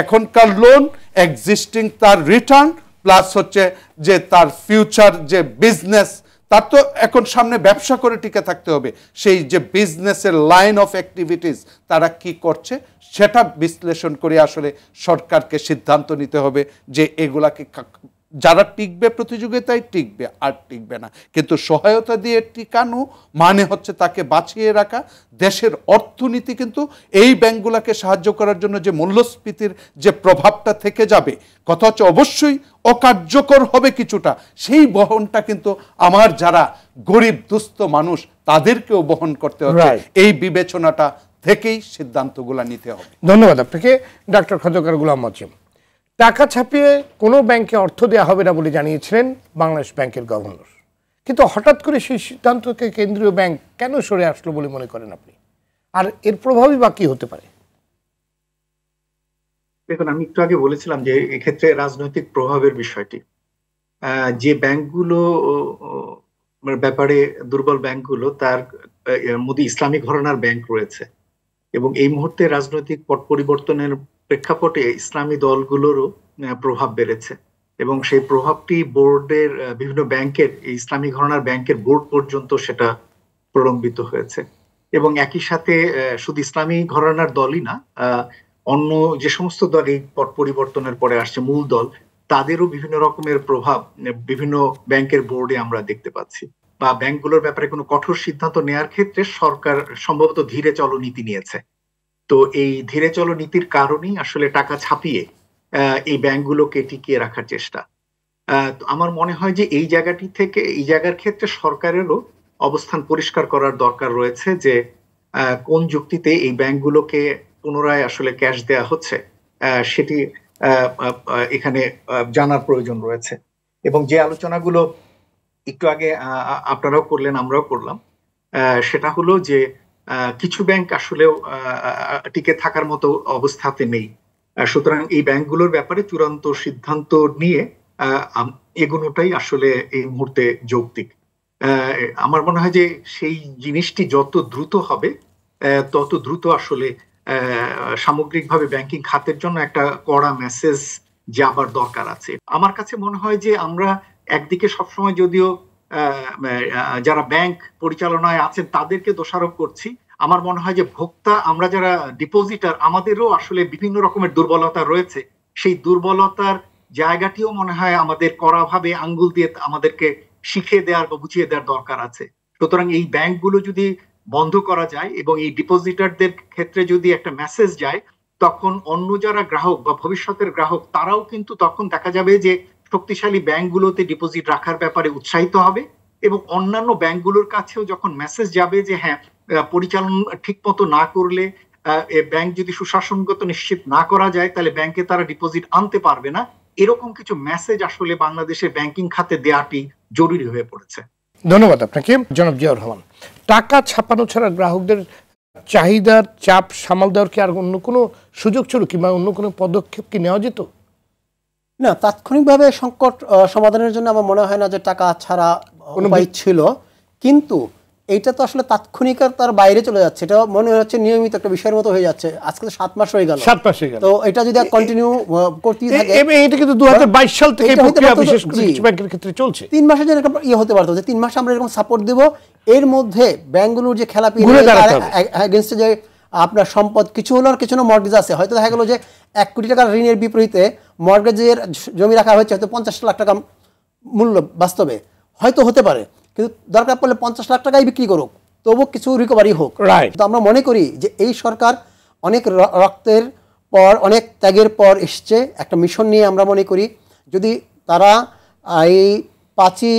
এখনকার লোন, এক্সিস্টিং তার রিটার্ন, প্লাস হচ্ছে যে তার ফিউচার যে বিজনেস, তার তো এখন সামনে ব্যবসা করে টিকে থাকতে হবে, সেই যে বিজনেসের লাইন অফ অ্যাক্টিভিটিস তারা কি করছে সেটা বিশ্লেষণ করে আসলে সরকারকে সিদ্ধান্ত নিতে হবে যে এগুলাকে যারা টিকবে প্রতিযোগিতায় টিকবে, আর টিকবে না। কিন্তু সহায়তা দিয়ে টিকানো মানে হচ্ছে তাকে বাঁচিয়ে রাখা। দেশের অর্থনীতি কিন্তু এই ব্যাংকগুলোকে সাহায্য করার জন্য যে মূল্যস্ফীতির যে প্রভাবটা থেকে যাবে, কথা হচ্ছে অবশ্যই অকার্যকর হবে কিছুটা, সেই বহনটা কিন্তু আমার যারা গরিব দুস্থ মানুষ তাদেরকেও বহন করতে হবে। এই বিবেচনাটা থেকেই সিদ্ধান্তগুলো নিতে হবে। ধন্যবাদ আপনাকে ডক্টর খন্দকার গোলাম মোয়াজ্জেম। টাকা ছাপিয়ে কোনো ব্যাংকে অর্থ দেওয়া হবে না বলে জানিয়েছিলেন বাংলাদেশ ব্যাংকের গভর্নর, কিন্তু হঠাৎ করে সেই সিদ্ধান্ত থেকে কেন্দ্রীয় ব্যাংক কেন সরে আসলো বলে মনে করেন আপনি, আর এর প্রভাবই বা কি হতে পারে? দেখুন, আমি একটু আগে বলেছিলাম যে এক্ষেত্রে রাজনৈতিক প্রভাবের বিষয়টি, যে ব্যাংকগুলো ব্যাপারে দুর্বল ব্যাংকগুলো, তার মধ্যে ইসলামী ঘরানার ব্যাংক রয়েছে, এবং এই মুহূর্তে রাজনৈতিক পট পরিবর্তনের প্রেক্ষাপটে ইসলামী দলগুলোরও প্রভাব বেড়েছে, এবং সেই প্রভাবটি বোর্ডের বিভিন্ন ব্যাংকের, ইসলামী ঘরানার ব্যাংকের বোর্ড পর্যন্ত সেটা প্রলম্বিত হয়েছে। এবং একই সাথে শুধু ইসলামী ঘরানার দলই না, অন্য যে সমস্ত দল এই পট পরিবর্তনের পরে আসছে মূল দল, তাদেরও বিভিন্ন রকমের প্রভাব বিভিন্ন ব্যাংকের বোর্ডে আমরা দেখতে পাচ্ছি। বা ব্যাংকগুলোর ব্যাপারে কোনো কঠোর সিদ্ধান্ত নেওয়ার ক্ষেত্রে সরকার সম্ভবত ধীরে চলো নীতি নিয়েছে। তো এই ধীরে চলো নীতির কারণেই আসলে টাকা ছাপিয়ে এই ব্যাংকগুলোকে টিকিয়ে রাখার চেষ্টা। আমার মনে হয় যে এই জায়গাটি থেকে, এই জায়গার ক্ষেত্রে সরকারেরও অবস্থান পরিষ্কার করার দরকার রয়েছে যে কোন যুক্তিতে এই ব্যাংকগুলোকে পুনরায় আসলে ক্যাশ দেয়া হচ্ছে, সেটি এখানে জানার প্রয়োজন রয়েছে। এবং যে আলোচনাগুলো একটু আগে আপনারাও করলেন, আমরাও করলাম, সেটা হলো যে কিছু ব্যাংক আসলেও টিকে থাকার মতো অবস্থাতে নেই। সুতরাং এই ব্যাংকগুলোর ব্যাপারে চূড়ান্ত সিদ্ধান্ত নিয়ে এগোনোটাই আসলে এই মুহূর্তে যৌক্তিক। আমার মনে হয় যে সেই জিনিসটি যত দ্রুত হবে, তত দ্রুত আসলে সামগ্রিকভাবে ব্যাংকিং খাতের জন্য একটা কড়া মেসেজ যাবার দরকার আছে। আমার কাছে মনে হয় যে আমরা একদিকে সবসময় যদিও যারা ব্যাংক পরিচালনায় আছেন তাদেরকে দোষারোপ করছি, আমার মনে হয় যে ভোক্তা, আমরা যারা ডিপোজিটার, আমাদেরও আসলে বিভিন্ন রকমের দুর্বলতা রয়েছে। সেই দুর্বলতার জায়গাটিও মনে হয় আমাদের কড়াভাবে আঙ্গুল দিয়ে আমাদেরকে শিখিয়ে দেওয়ার বা বুঝিয়ে দেওয়ার দরকার আছে। সুতরাং এই ব্যাংকগুলো যদি বন্ধ করা যায় এবং এই ডিপোজিটারদের ক্ষেত্রে যদি একটা মেসেজ যায়, তখন অন্য যারা গ্রাহক বা ভবিষ্যতের গ্রাহক, তারাও কিন্তু তখন দেখা যাবে যে শক্তিশালী ব্যাংকগুলোতে ডিপোজিট রাখার ব্যাপারে উৎসাহিত হবে। এবং অন্যান্য ব্যাংকগুলোর কাছেও যখন মেসেজ যাবে যে হ্যাঁ, পরিচালনা ঠিক মতো না করলে, ব্যাংক যদি সুশাসনগত নিশ্চিত না করা যায়, তাহলে ব্যাংকে তারা ডিপোজিট আনতে পারবে না, এরকম কিছু মেসেজ আসলে বাংলাদেশের ব্যাংকিং খাতে দেওয়াটি জরুরি হয়ে পড়েছে। ধন্যবাদ আপনাকে জনাব জিয়াউর রহমান। টাকা ছাপানো ছাড়া গ্রাহকদের চাহিদার চাপ সামাল দেওয়ার কি আর অন্য কোনো সুযোগ ছিল কিংবা অন্য কোনো পদক্ষেপ কি নেওয়া যেত? না, তাৎক্ষণিকভাবে সংকট সমাধানের জন্য আমার মনে হয় না যে টাকা ছাড়া উপায় ছিল, কিন্তু এইটা তো আসলে তাৎক্ষণিকতার বাইরে চলে যাচ্ছে। এটা মনে হচ্ছে নিয়মিত একটা বিষয়ের মতো হয়ে যাচ্ছে। আজকে তো 7 মাস হয়ে গেল, 7 মাস হয়ে গেল। তো এটা যদি কন্টিনিউ করতেই থাকে, এটা কিন্তু 2022 সাল থেকে প্রক্রিয়া বিশেষ করে কিছু ব্যাংকের ক্ষেত্রে চলছে। 3 মাসের জন্য একটা ইয়ে হতে পারতো যে 3 মাস আমরা এরকম সাপোর্ট দেব, এর মধ্যে ব্যাংকগুলোর যে খেলাপি এগেইনস্টে যে আপনার সম্পদ কিছু হলো আর কিছু না মর্গেজ আছে, হয়তো দেখা গেল যে 1 কোটি টাকার ঋণের বিপরীতে মর্গেজের জমি রাখা হয়েছে হয়তো 50 লাখ টাকা মূল্য, বাস্তবে হয়তো হতে পারে, কিন্তু দরকার পড়লে 50 লাখ টাকাই বিক্রি করুক, তবু কিছু রিকভারি হোক। তো আমরা মনে করি যে এই সরকার অনেক রক্তের পর, অনেক ত্যাগের পর এসছে একটা মিশন নিয়ে। আমরা মনে করি যদি তারা এই 5ই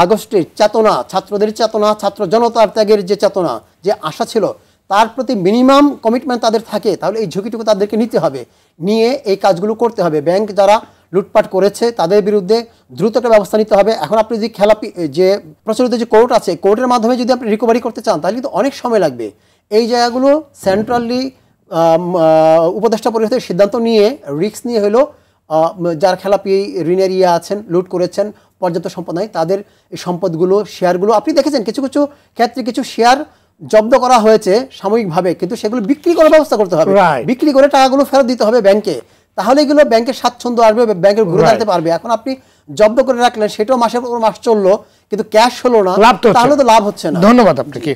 আগস্টের চেতনা, ছাত্রদের চেতনা, ছাত্র জনতার ত্যাগের যে চেতনা, যে আশা ছিল, তার প্রতি মিনিমাম কমিটমেন্ট তাদের থাকে, তাহলে এই ঝুঁকিটুকু তাদেরকে নিতে হবে, নিয়ে এই কাজগুলো করতে হবে। ব্যাংক যারা লুটপাট করেছে তাদের বিরুদ্ধে দ্রুত একটা ব্যবস্থা নিতে হবে। এখন আপনি যদি খেলাপি যে প্রচলিত যে কোর্ট আছে, কোর্টের মাধ্যমে যদি আপনি রিকভারি করতে চান তাহলে কিন্তু অনেক সময় লাগবে। এই জায়গাগুলো সেন্ট্রালি উপদেষ্টা পরিষদের সিদ্ধান্ত নিয়ে রিস্ক নিয়ে হলো যার খেলাপি ঋণের ইয়ে আছেন, লুট করেছেন, পর্যাপ্ত সম্পদ নাই, তাদের এই সম্পদগুলো, শেয়ারগুলো আপনি দেখেছেন কিছু কিছু ক্ষেত্রে কিছু শেয়ার জব্দ করা হয়েছে সাময়িকভাবে, কিন্তু সেগুলো বিক্রি করার ব্যবস্থা করতে হবে, বিক্রি করে টাকাগুলো ফেরত দিতে হবে ব্যাংকে, তাহলে এগুলো ব্যাংকের স্বাচ্ছন্দ্য আসবে, ব্যাংকের ঘুরে দাঁড়াতে পারবে। এখন আপনি জব্দ করে রাখলেন, সেটাও মাসের পর মাস চললো কিন্তু ক্যাশ হলো না, তাহলে তো লাভ হচ্ছে না। ধন্যবাদ আপনাকে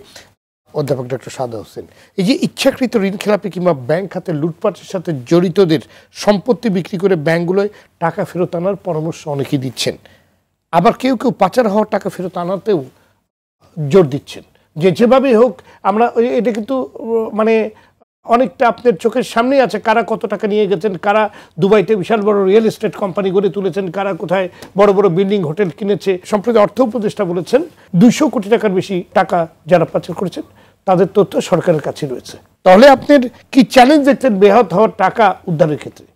অধ্যাপক ডক্টর সাদা হোসেন। এই যে ইচ্ছাকৃত ঋণ খেলাপি কিংবা ব্যাংক খাতে লুটপাটের সাথে জড়িতদের সম্পত্তি বিক্রি করে ব্যাংকগুলোয় টাকা ফেরত আনার পরামর্শ অনেকেই দিচ্ছেন, আবার কেউ কেউ পাচার হওয়ার টাকা ফেরত আনাতেও জোর দিচ্ছেন যে যেভাবেই হোক আমরা, এটা কিন্তু মানে অনেকটা আপনার চোখের সামনেই আছে কারা কত টাকা নিয়ে গেছেন, কারা দুবাইতে বিশাল বড় রিয়েল এস্টেট কোম্পানি গড়ে তুলেছেন, কারা কোথায় বড় বড় বিল্ডিং হোটেল কিনেছে। সম্প্রতি অর্থ উপদেষ্টা বলেছেন 200 কোটি টাকার বেশি টাকা যারা পাচার করেছেন তাদের তথ্য সরকারের কাছে রয়েছে। তাহলে আপনার কি চ্যালেঞ্জ দেখছেন বেহাত হওয়ার টাকা উদ্ধারের ক্ষেত্রে?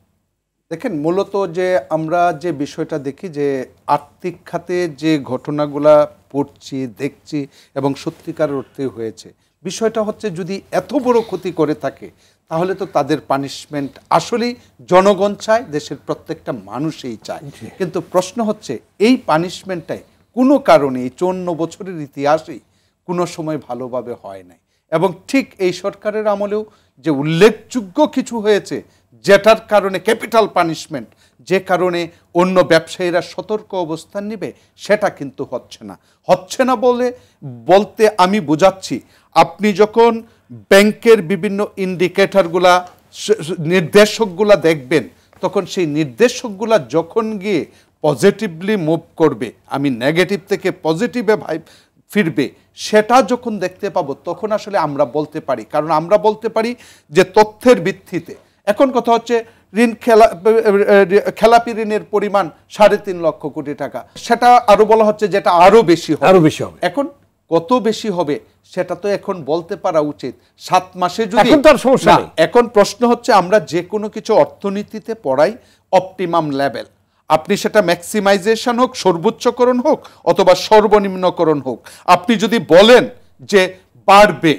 দেখেন, মূলত যে আমরা যে বিষয়টা দেখি যে আর্থিক খাতে যে ঘটনাগুলা পড়ছি, দেখছি এবং সত্যিকার অর্থে হয়েছে, বিষয়টা হচ্ছে যদি এত বড় ক্ষতি করে থাকে তাহলে তো তাদের পানিশমেন্ট আসলেই জনগণ চায়, দেশের প্রত্যেকটা মানুষই চায়। কিন্তু প্রশ্ন হচ্ছে এই পানিশমেন্টটাই কোনো কারণে এই 54 বছরের ইতিহাসেই কোনো সময় ভালোভাবে হয় নাই, এবং ঠিক এই সরকারের আমলেও যে উল্লেখযোগ্য কিছু হয়েছে যেটার কারণে ক্যাপিটাল পানিশমেন্ট, যে কারণে অন্য ব্যবসায়ীরা সতর্ক অবস্থান নেবে, সেটা কিন্তু হচ্ছে না বলতে আমি বোঝাচ্ছি, আপনি যখন ব্যাংকের বিভিন্ন ইন্ডিকেটরগুলা, নির্দেশকগুলা দেখবেন, তখন সেই নির্দেশকগুলা যখন গিয়ে পজিটিভলি মুভ করবে, আমি নেগেটিভ থেকে পজিটিভে ফিরবে, সেটা যখন দেখতে পাবো তখন আসলে আমরা বলতে পারি, কারণ আমরা বলতে পারি যে তথ্যের ভিত্তিতে। এখন কথা হচ্ছে খেলাপি ঋণের পরিমাণ 3.5 লক্ষ কোটি টাকা, সেটা আরো বলা হচ্ছে যেটা আরো বেশি হবে। এখন কত বেশি হবে সেটা তো এখন বলতে পারা উচিত 7 মাসে যদি, এখন প্রশ্ন হচ্ছে আমরা যে কোনো কিছু অর্থনীতিতে পড়াই অপটিমাম লেভেল, আপনি সেটা ম্যাক্সিমাইজেশন হোক, সর্বোচ্চকরণ হোক অথবা সর্বনিম্নকরণ হোক, আপনি যদি বলেন যে বাড়বে,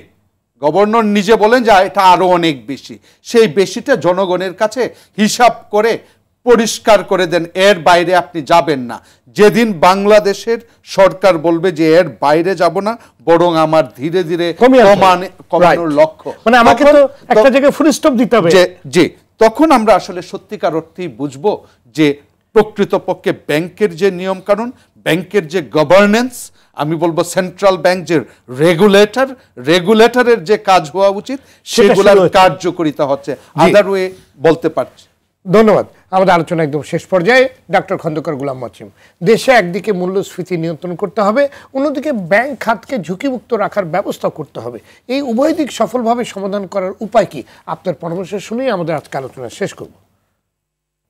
গভর্নর নিজে বলেন যে এটা আরো অনেক বেশি, সেই বেশিটা জনগণের কাছে হিসাব করে পরিষ্কার করে দেন, এর বাইরে আপনি যাবেন না। যেদিন বাংলাদেশের সরকার বলবে যে এর বাইরে যাব না, বরং আমার ধীরে ধীরে কমানোর লক্ষ্য, মানে আমাকে তো একটা জায়গায় ফুল স্টপ দিতে হবে, যে তখন আমরা আসলে সত্যিকার অর্থেই বুঝবো যে প্রকৃতপক্ষে ব্যাংকের যে নিয়ম কানুন, ব্যাংকের যে গভর্নেন্স, আমি বলবো সেন্ট্রাল ব্যাংক যে রেগুলেটরের যে কাজ হওয়া উচিত সেগুলোর কার্যকরিতা হচ্ছে, আদার ওয়ে বলতে পারছি। ধন্যবাদ। আমাদের আলোচনা একদম শেষ পর্যায়ে। ডক্টর খন্দকার গোলাম মজিম, দেশে একদিকে মূল্যস্ফীতি নিয়ন্ত্রণ করতে হবে, অন্যদিকে ব্যাংক খাতকে ঝুঁকিমুক্ত রাখার ব্যবস্থা করতে হবে, এই উভয় দিক সফলভাবে সমাধান করার উপায় কি? আপনার পরামর্শ শুনেই আমাদের আজকে আলোচনা শেষ করব।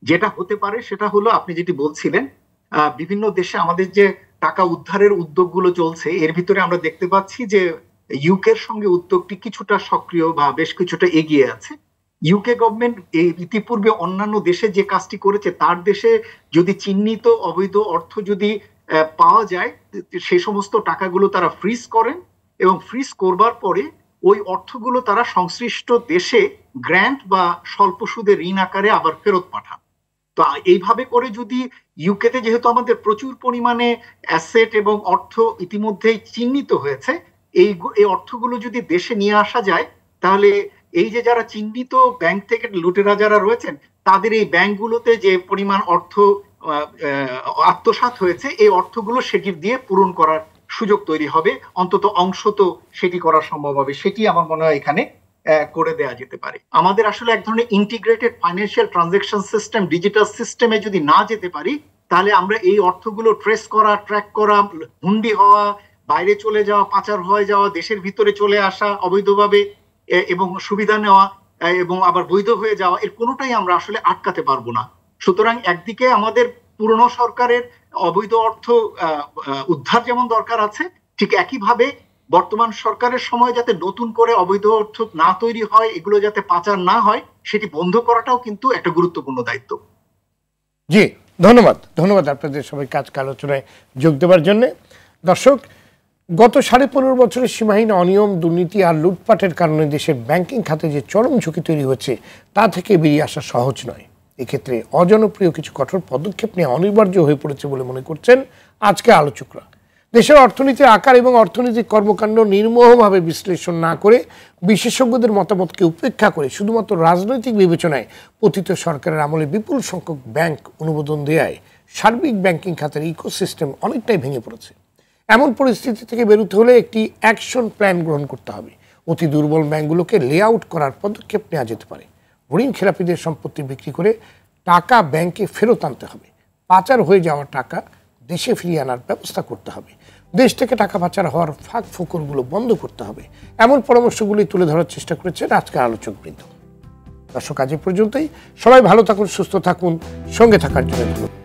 যেটা হতে পারে সেটা হলো আপনি যেটি বলছিলেন, বিভিন্ন দেশে আমাদের যে টাকা উদ্ধারের উদ্যোগগুলো চলছে, এর ভিতরে আমরা দেখতে পাচ্ছি যে ইউকের সঙ্গে উদ্যোগটি কিছুটা সক্রিয় বা বেশ কিছুটা এগিয়ে আছে। ইউকে গভর্নমেন্ট ইতিপূর্বে অন্যান্য দেশে যে কাজটি করেছে, তার দেশে যদি চিহ্নিত অবৈধ অর্থ যদি পাওয়া যায় সেই সমস্ত টাকাগুলো তারা ফ্রিজ করেন এবং ফ্রিজ করবার পরে ওই অর্থগুলো তারা সংশ্লিষ্ট দেশে গ্র্যান্ট বা স্বল্প সুদে ঋণ আকারে আবার ফেরত পাঠান। তো এইভাবে করে যদি ইউকেতে যেহেতু আমাদের প্রচুর পরিমাণে অ্যাসেট এবং অর্থ ইতিমধ্যেই চিহ্নিত হয়েছে, এই অর্থগুলো যদি দেশে নিয়ে আসা যায় তাহলে এই যে যারা চিহ্নিত ব্যাংক থেকে লুটেরা যারা রয়েছেন তাদের এই ব্যাংকগুলোতে যে পরিমাণ অর্থ আত্মসাৎ হয়েছে এই অর্থগুলো সেটি দিয়ে পূরণ করার সুযোগ তৈরি হবে, অন্তত অংশ তো সেটি করা সম্ভব হবে। সেটি আমার মনে হয় এখানে করে দেয়া যেতে পারে। আমাদের আসলে এক ধরনের integrated financial transaction system, digital সিস্টেমে যদি না যেতে পারি তাহলে আমরা এই অর্থগুলো ট্রেস করা, ট্র্যাক করা, হুন্ডি হওয়া, বাইরে চলে যাওয়া, পাচার হয়ে যাওয়া, দেশের ভিতরে চলে আসা অবৈধভাবে এবং সুবিধা নেওয়া এবং আবার বৈধ হয়ে যাওয়া, এর কোনোটাই আমরা আসলে আটকাতে পারবো না। সুতরাং একদিকে আমাদের পুরনো সরকারের অবৈধ অর্থ উদ্ধার যেমন দরকার আছে, ঠিক একইভাবে বর্তমান সরকারের সময় যাতে নতুন করে অবৈধ অর্থ না তৈরি হয়, এগুলো যাতে পাচার না হয়, সেটি বন্ধ করাটাও কিন্তু একটা গুরুত্বপূর্ণ দায়িত্ব। জি, ধন্যবাদ আপনাদের সবাইকে আজকে আলোচনায় যোগ দেওয়ার জন্য। দর্শক, গত 15.5 বছরের সীমাহীন অনিয়ম, দুর্নীতি আর লুটপাটের কারণে দেশের ব্যাংকিং খাতে যে চরম ঝুঁকি তৈরি হচ্ছে তা থেকে বেরিয়ে আসা সহজ নয়। এক্ষেত্রে অজনপ্রিয় কিছু কঠোর পদক্ষেপ নেওয়া অনিবার্য হয়ে পড়েছে বলে মনে করছেন আজকে আলোচকরা। দেশের অর্থনীতির আকার এবং অর্থনৈতিক কর্মকাণ্ড নির্মোহভাবে বিশ্লেষণ না করে বিশেষজ্ঞদের মতামতকে উপেক্ষা করে শুধুমাত্র রাজনৈতিক বিবেচনায় পতিত সরকারের আমলে বিপুল সংখ্যক ব্যাংক অনুমোদন দেয়ায় সার্বিক ব্যাংকিং খাতের ইকোসিস্টেম অনেকটাই ভেঙে পড়েছে। এমন পরিস্থিতি থেকে বেরোতে হলে একটি অ্যাকশন প্ল্যান গ্রহণ করতে হবে। অতি দুর্বল ব্যাংকগুলোকে লেআউট করার পদক্ষেপ নেওয়া যেতে পারে। ঋণ খেলাপিদের সম্পত্তি বিক্রি করে টাকা ব্যাংকে ফেরত আনতে হবে। পাচার হয়ে যাওয়া টাকা দেশে ফিরিয়ে আনার ব্যবস্থা করতে হবে। দেশ থেকে টাকা পাচার হওয়ার ফাঁক ফোকরগুলো বন্ধ করতে হবে। এমন পরামর্শগুলি তুলে ধরার চেষ্টা করেছেন আজকের আলোচকবৃন্দ। দর্শক, আজ পর্যন্তই। সবাই ভালো থাকুন, সুস্থ থাকুন, সঙ্গে থাকার জন্য ধন্যবাদ।